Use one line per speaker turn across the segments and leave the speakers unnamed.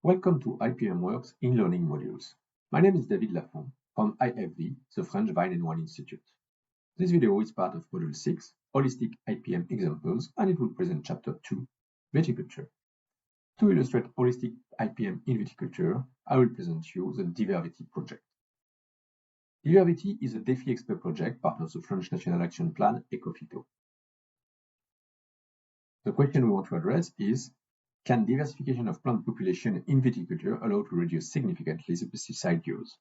Welcome to IPMWORKS in Learning Modules. My name is David Lafond from IFV, the French Vine and Wine Institute. This video is part of Module 6, Holistic IPM Examples, and it will present Chapter 2, Viticulture. To illustrate Holistic IPM in Viticulture, I will present you the Diversity project. Diversity is a DEFI expert project, part of the French National Action Plan, ECOFITO. The question we want to address is, can diversification of plant population in viticulture allow to reduce significantly the pesticide use?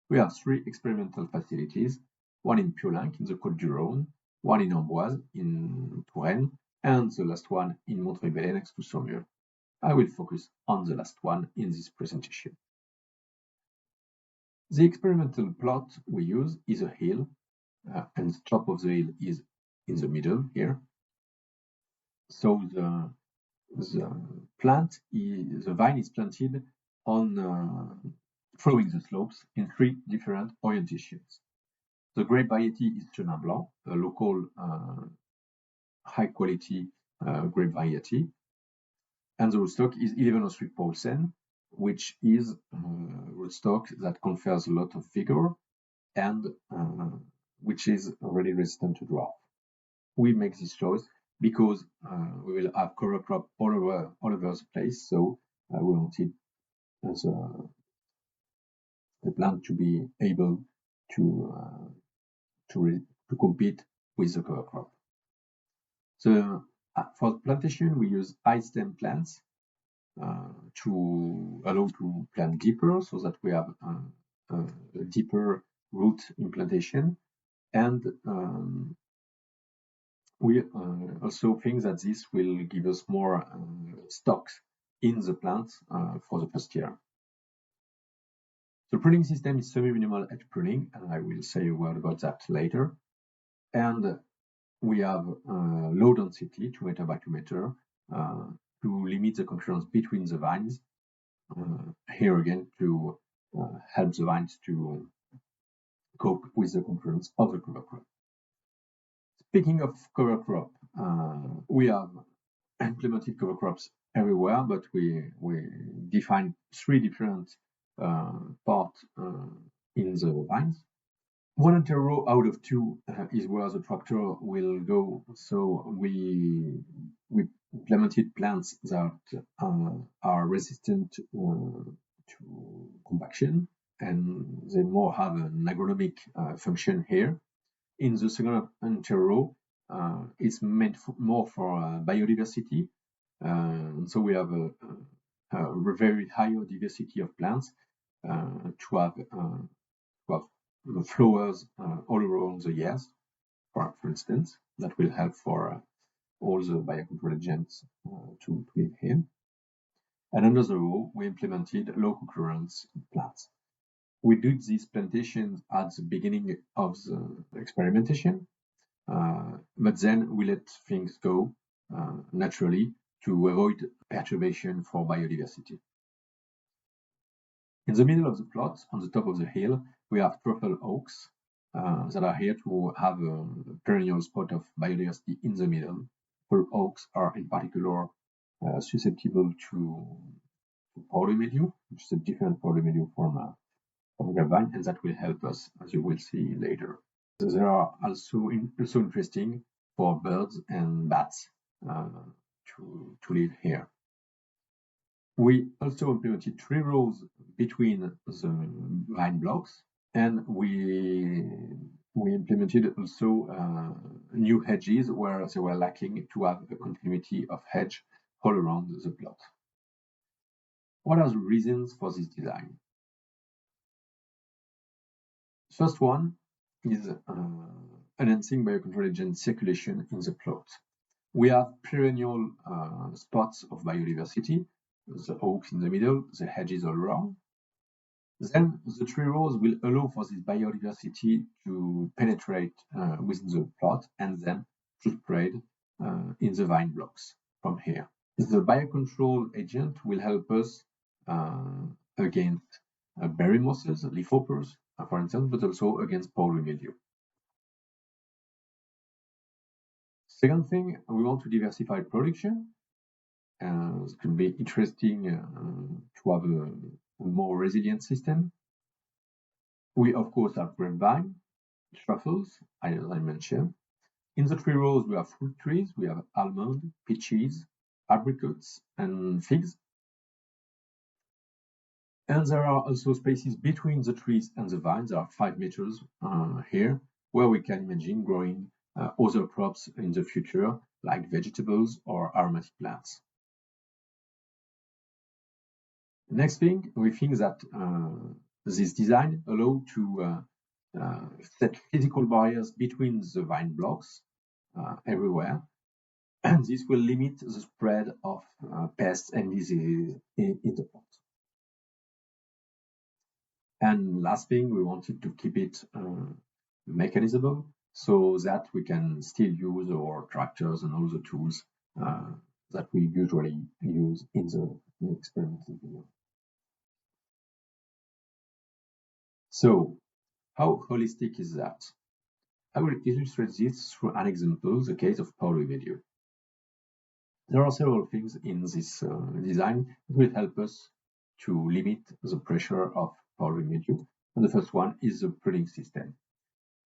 We have three experimental facilities, one in Piolenc in the Côtes-du-Rhône, one in Amboise in Touraine, and the last one in Montreuil-Bellay next to Saumur. I will focus on the last one in this presentation. The experimental plot we use is a hill, and the top of the hill is in the middle here. So the vine is planted on following the slopes in three different orientations. The grape variety is Chenin Blanc, a local high-quality grape variety, and the rootstock is 1103 Paulsen, which is rootstock that confers a lot of vigor and which is already resistant to drought. We make this choice because we will have cover crop all over the place, so we wanted the plant to be able to compete with the cover crop. So for plantation, we use high stem plants to allow to plant deeper, so that we have a deeper root implantation, and we also think that this will give us more stocks in the plant for the first year. The pruning system is semi-minimal edge pruning, and I will say a word about that later. And we have low density, 2 meter by 2 meter, to limit the concurrence between the vines. Here again, to help the vines to cope with the concurrence of the cover crop. Speaking of cover crop, we have implemented cover crops everywhere, but we define three different parts in the vines. 100 row out of 2 is where the tractor will go. So we implemented plants that are resistant to compaction, and they more have an agronomic function here. In the second row, it's meant more for biodiversity. So we have a very higher diversity of plants to have flowers all around the years, for instance, that will help for all the biocontrol agents to live here. And under the row, we implemented low concurrence plants. We did these plantations at the beginning of the experimentation, but then we let things go naturally to avoid perturbation for biodiversity. In the middle of the plot, on the top of the hill, we have truffle oaks that are here to have a perennial spot of biodiversity in the middle. For oaks are in particular susceptible to powdery mildew, which is a different powdery mildew from grapevine, and that will help us, as you will see later. So they are also interesting for birds and bats to live here. We also implemented 3 rows between the vine blocks, and we implemented also new hedges where they were lacking to have a continuity of hedge all around the plot. What are the reasons for this design? First one is enhancing biocontrol agent circulation in the plot. We have perennial spots of biodiversity, the oaks in the middle, the hedges all around. Then the 3 rows will allow for this biodiversity to penetrate within the plot and then to spread in the vine blocks from here. The biocontrol agent will help us against berry mosses, leafhoppers, for instance, but also against powdery mildew. Second thing, we want to diversify production. It could be interesting to have a more resilient system. We, of course, have grapevine, truffles, as I mentioned. In the tree rows, we have fruit trees. We have almond, peaches, apricots, and figs. And there are also spaces between the trees and the vines. There are 5 meters here, where we can imagine growing other crops in the future, like vegetables or aromatic plants. Next thing, we think that this design allows to set physical barriers between the vine blocks everywhere, and this will limit the spread of pests and diseases in the plot. And last thing, we wanted to keep it mechanizable so that we can still use our tractors and all the tools that we usually use in the experimental vineyard. So, how holistic is that? I will illustrate this through an example, the case of powdery mildew. There are several things in this design that will help us to limit the pressure of powdery mildew. And the first one is the pruning system.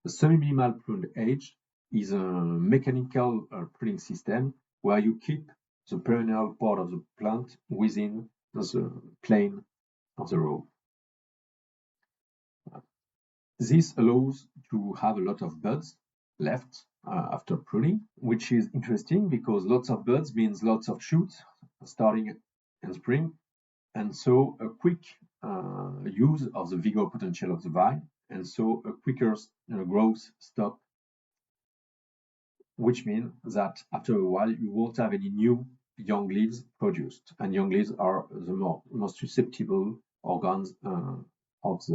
The semi-minimal pruned edge is a mechanical pruning system where you keep the perennial part of the plant within the plane of the row. This allows to have a lot of buds left after pruning, which is interesting because lots of buds means lots of shoots starting in spring, and so a quick use of the vigor potential of the vine, and so a quicker growth stop, which means that after a while you won't have any new young leaves produced, and young leaves are the most susceptible organs of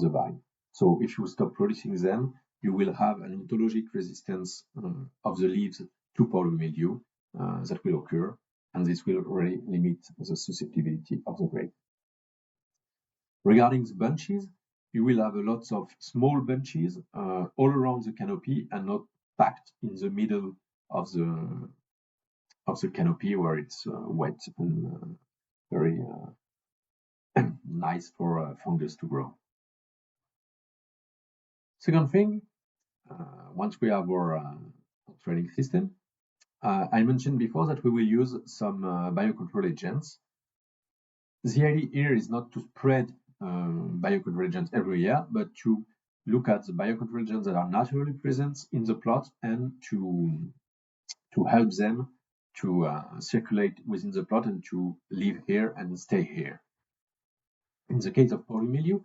the vine. So if you stop producing them, you will have an ontologic resistance of the leaves to powdery mildew that will occur, and this will really limit the susceptibility of the grape. Regarding the bunches, you will have a lot of small bunches all around the canopy and not packed in the middle of the canopy where it's wet and very nice for fungus to grow. Second thing, once we have our training system, I mentioned before that we will use some biocontrol agents. The idea here is not to spread biocontrol agents every year, but to look at the biocontrol agents that are naturally present in the plot and to help them to circulate within the plot and to live here and stay here. In the case of powdery mildew,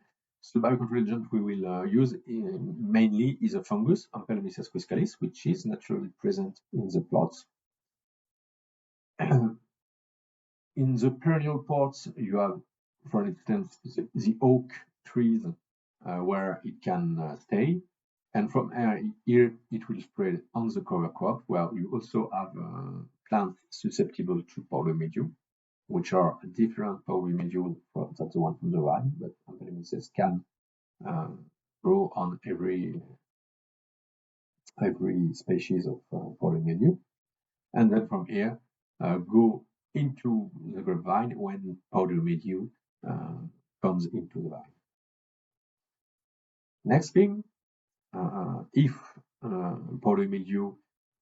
the biocontrol agent we will use mainly is a fungus, Ampelomyces quiscalis, which is naturally present in the plots. In the perennial parts, you have, for instance, the oak trees where it can stay. And from here, it will spread on the cover crop, where you also have plants susceptible to powdery mildew, which are different powdery mildew than the one from the vine, but Ampelomyces can grow on every species of powdery mildew. And then from here, go into the grapevine when powdery mildew comes into the vine. Next thing, if powdery mildew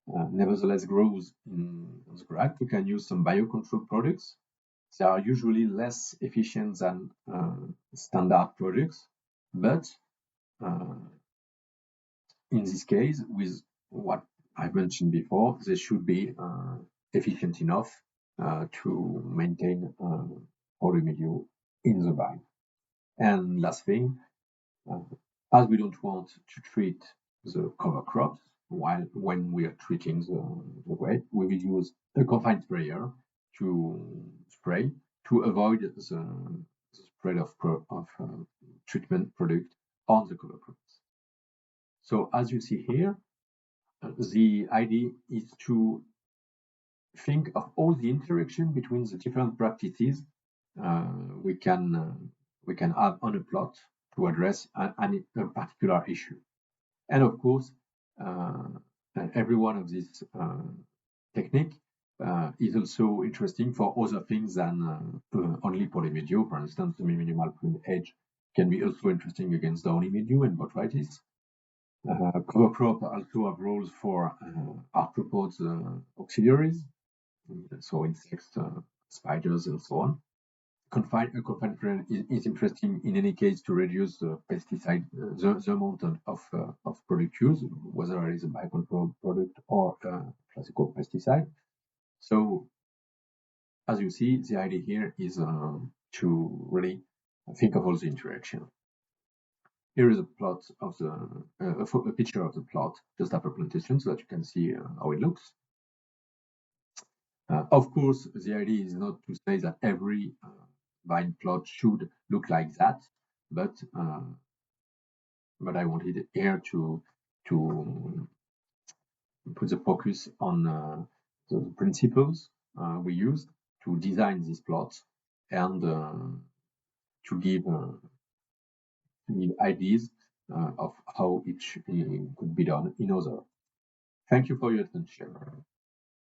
nevertheless grows in the grape, we can use some biocontrol products. They are usually less efficient than standard products, but in this case, with what I mentioned before, they should be efficient enough to maintain powdery mildew in the vine. And last thing, as we don't want to treat the cover crops when we are treating the grape, we will use a confined sprayer to spray to avoid the spread of treatment product on the cover crops. So as you see here, the idea is to think of all the interaction between the different practices we can have on a plot to address a particular issue. And of course, every one of these techniques is also interesting for other things than only polymedio. For instance, the minimal prune edge can be also interesting against downy mildew and botrytis. Cover crop also have roles for arthropods auxiliaries, so insects, spiders, and so on. Confined prune is interesting in any case to reduce the pesticide, the amount of product used, whether it is a biocontrol product or classical pesticide. So, as you see, the idea here is to really think of all the interaction. Here is a plot of a picture of the plot just after plantation, so that you can see how it looks. Of course, the idea is not to say that every vine plot should look like that, but I wanted here to put the focus on the principles we used to design these plots and to give ideas of how each could be done in other. Thank you for your attention.